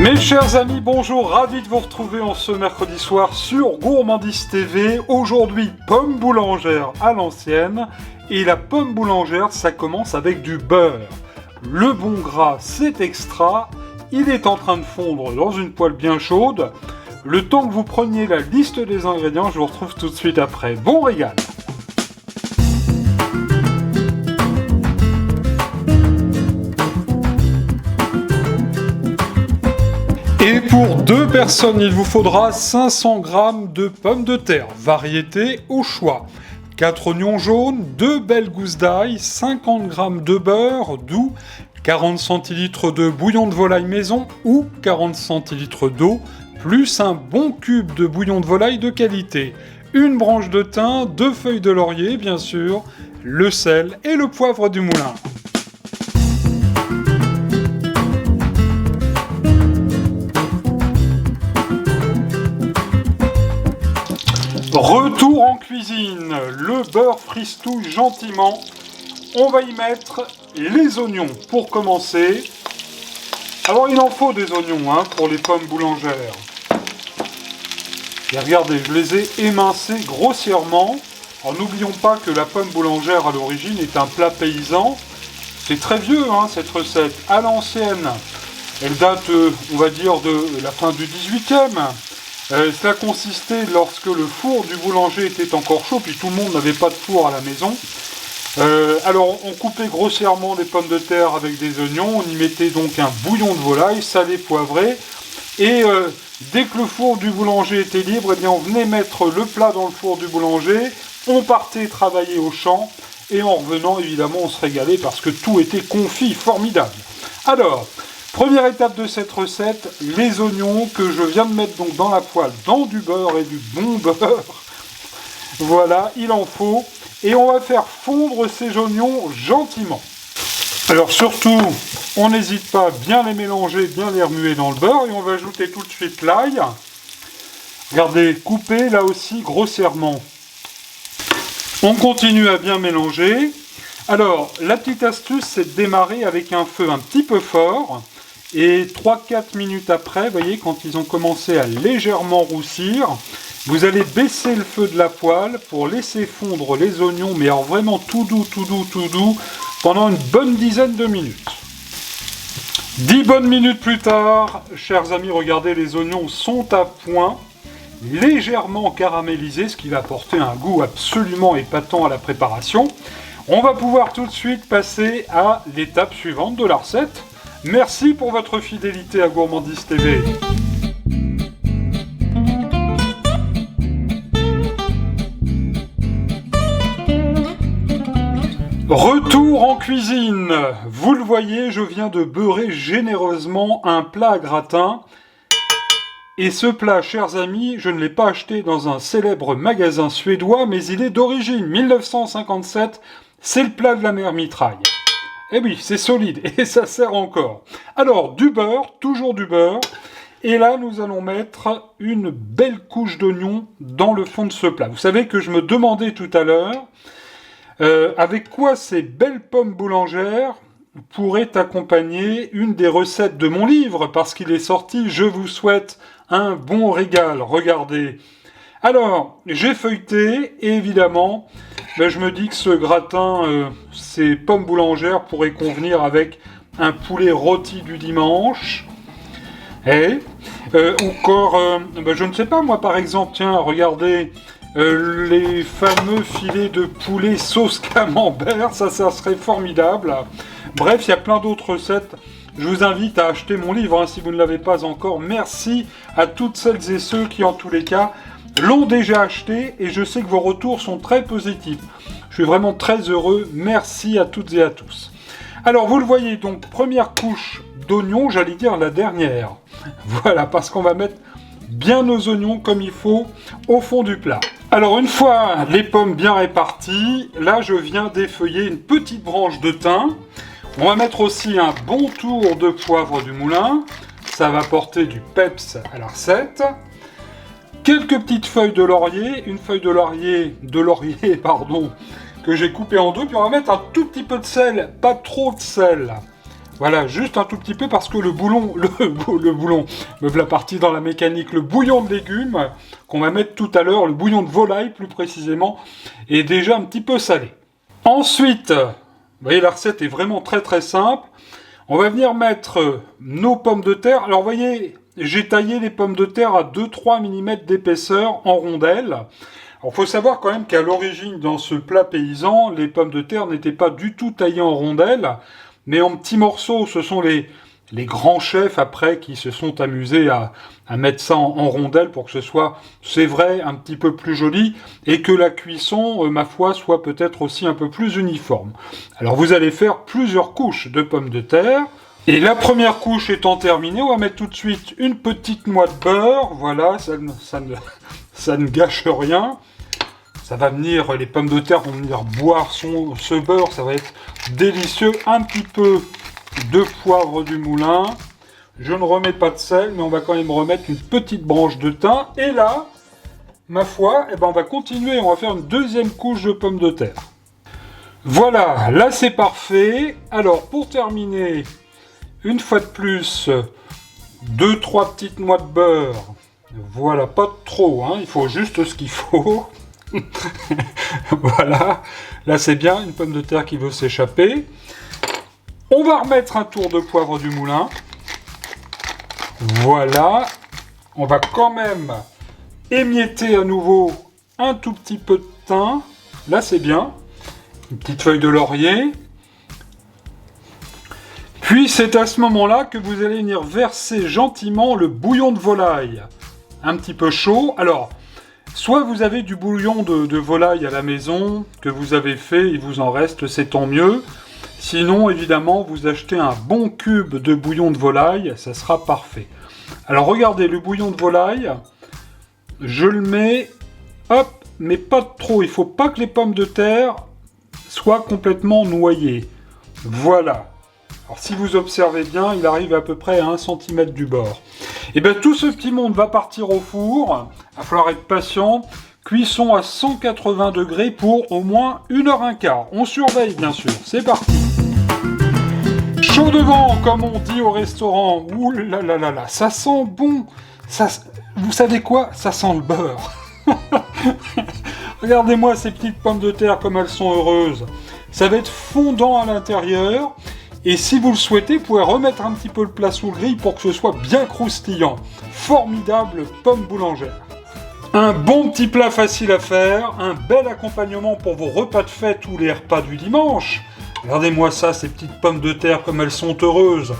Mes chers amis, bonjour, ravi de vous retrouver en ce mercredi soir sur Gourmandise TV. Aujourd'hui, pomme boulangère à l'ancienne. Et la pomme boulangère, ça commence avec du beurre. Le bon gras, c'est extra. Il est en train de fondre dans une poêle bien chaude. Le temps que vous preniez la liste des ingrédients, je vous retrouve tout de suite après. Bon régal! Et pour 2 personnes, il vous faudra 500 g de pommes de terre, variété au choix. 4 oignons jaunes, 2 belles gousses d'ail, 50 g de beurre doux, 40 centilitres de bouillon de volaille maison ou 40 centilitres d'eau, plus un bon cube de bouillon de volaille de qualité, une branche de thym, 2 feuilles de laurier bien sûr, le sel et le poivre du moulin. Retour en cuisine, le beurre fristouille gentiment. On va y mettre les oignons pour commencer. Alors il en faut des oignons pour les pommes boulangères. Et regardez, je les ai émincés grossièrement. Alors n'oublions pas que la pomme boulangère à l'origine est un plat paysan. C'est très vieux cette recette, à l'ancienne. Elle date, on va dire, de la fin du 18e. Cela consistait lorsque le four du boulanger était encore chaud, puis tout le monde n'avait pas de four à la maison. Alors on coupait grossièrement les pommes de terre avec des oignons, on y mettait donc un bouillon de volaille, salé, poivré, et dès que le four du boulanger était libre, eh bien, on venait mettre le plat dans le four du boulanger, on partait travailler au champ, et en revenant évidemment on se régalait parce que tout était confit, formidable. Alors, première étape de cette recette, les oignons que je viens de mettre donc dans la poêle, dans du beurre et du bon beurre. Voilà, il en faut. Et on va faire fondre ces oignons gentiment. Alors surtout, on n'hésite pas à bien les mélanger, bien les remuer dans le beurre. Et on va ajouter tout de suite l'ail. Regardez, coupé là aussi grossièrement. On continue à bien mélanger. Alors, la petite astuce, c'est de démarrer avec un feu un petit peu fort. Et 3-4 minutes après, vous voyez, quand ils ont commencé à légèrement roussir, vous allez baisser le feu de la poêle pour laisser fondre les oignons, mais alors vraiment tout doux, pendant une bonne dizaine de minutes. 10 bonnes minutes plus tard, chers amis, regardez, les oignons sont à point, légèrement caramélisés, ce qui va apporter un goût absolument épatant à la préparation. On va pouvoir tout de suite passer à l'étape suivante de la recette. Merci pour votre fidélité à Gourmandise TV. Retour en cuisine. Vous le voyez, je viens de beurrer généreusement un plat à gratin. Et ce plat, chers amis, je ne l'ai pas acheté dans un célèbre magasin suédois, mais il est d'origine 1957. C'est le plat de la mère Mitraille. Eh oui, c'est solide et ça sert encore. Alors, du beurre, toujours du beurre. Et là, nous allons mettre une belle couche d'oignon dans le fond de ce plat. Vous savez que je me demandais tout à l'heure avec quoi ces belles pommes boulangères pourraient accompagner une des recettes de mon livre, parce qu'il est sorti. Je vous souhaite un bon régal. Regardez. Alors, j'ai feuilleté et évidemment, je me dis que ce gratin, ces pommes boulangères pourraient convenir avec un poulet rôti du dimanche. Encore, je ne sais pas, moi par exemple, tiens, regardez, les fameux filets de poulet sauce camembert, ça serait formidable. Bref, il y a plein d'autres recettes. Je vous invite à acheter mon livre si vous ne l'avez pas encore. Merci à toutes celles et ceux qui, en tous les cas, l'ont déjà acheté, et je sais que vos retours sont très positifs. Je suis vraiment très heureux. Merci à toutes et à tous. Alors, vous le voyez, donc, première couche d'oignons, j'allais dire la dernière. Voilà, parce qu'on va mettre bien nos oignons comme il faut au fond du plat. Alors, une fois les pommes bien réparties, là, je viens d'effeuiller une petite branche de thym. On va mettre aussi un bon tour de poivre du moulin. Ça va apporter du peps à la recette. Quelques petites feuilles de laurier, une feuille de laurier, que j'ai coupée en deux, puis on va mettre un tout petit peu de sel, pas trop de sel. Voilà, juste un tout petit peu parce que le bouillon, me voilà parti dans la mécanique, le bouillon de légumes qu'on va mettre tout à l'heure, le bouillon de volaille plus précisément, est déjà un petit peu salé. Ensuite, vous voyez la recette est vraiment très très simple. On va venir mettre nos pommes de terre. Alors vous voyez, j'ai taillé les pommes de terre à 2-3 mm d'épaisseur en rondelles. Alors, faut savoir quand même qu'à l'origine, dans ce plat paysan, les pommes de terre n'étaient pas du tout taillées en rondelles, mais en petits morceaux. Ce sont les grands chefs, après, qui se sont amusés à mettre ça en rondelles pour que ce soit, c'est vrai, un petit peu plus joli, et que la cuisson, ma foi, soit peut-être aussi un peu plus uniforme. Alors, vous allez faire plusieurs couches de pommes de terre. Et la première couche étant terminée, on va mettre tout de suite une petite noix de beurre. Voilà, ça ne gâche rien. Ça va venir, les pommes de terre vont venir boire ce beurre, ça va être délicieux. Un petit peu de poivre du moulin. Je ne remets pas de sel, mais on va quand même remettre une petite branche de thym. Et là, ma foi, on va continuer, on va faire une deuxième couche de pommes de terre. Voilà, là c'est parfait. Alors, pour terminer, une fois de plus, 2-3 petites noix de beurre. Voilà, pas trop, hein, il faut juste ce qu'il faut. Voilà, là c'est bien, une pomme de terre qui veut s'échapper. On va remettre un tour de poivre du moulin. Voilà, on va quand même émietter à nouveau un tout petit peu de thym. Là c'est bien, une petite feuille de laurier. Puis c'est à ce moment-là que vous allez venir verser gentiment le bouillon de volaille. Un petit peu chaud. Alors, soit vous avez du bouillon de volaille à la maison, que vous avez fait, il vous en reste, c'est tant mieux. Sinon, évidemment, vous achetez un bon cube de bouillon de volaille, ça sera parfait. Alors regardez, le bouillon de volaille, je le mets, hop, mais pas trop. Il ne faut pas que les pommes de terre soient complètement noyées. Voilà. Alors si vous observez bien, il arrive à peu près à 1 cm du bord. Et bien tout ce petit monde va partir au four. Il va falloir être patient. Cuisson à 180 degrés pour au moins 1h15. On surveille bien sûr. C'est parti. Chaud devant, comme on dit au restaurant. Ouh là là là là, ça sent bon. Ça, vous savez quoi? Ça sent le beurre. Regardez-moi ces petites pommes de terre comme elles sont heureuses. Ça va être fondant à l'intérieur. Et si vous le souhaitez, vous pouvez remettre un petit peu le plat sous le grill pour que ce soit bien croustillant. Formidable pomme boulangère. Un bon petit plat facile à faire, un bel accompagnement pour vos repas de fête ou les repas du dimanche. Regardez-moi ça, ces petites pommes de terre comme elles sont heureuses.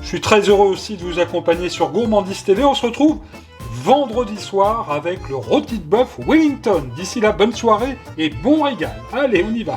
Je suis très heureux aussi de vous accompagner sur Gourmandise TV. On se retrouve vendredi soir avec le rôti de bœuf Wellington. D'ici là, bonne soirée et bon régal. Allez, on y va.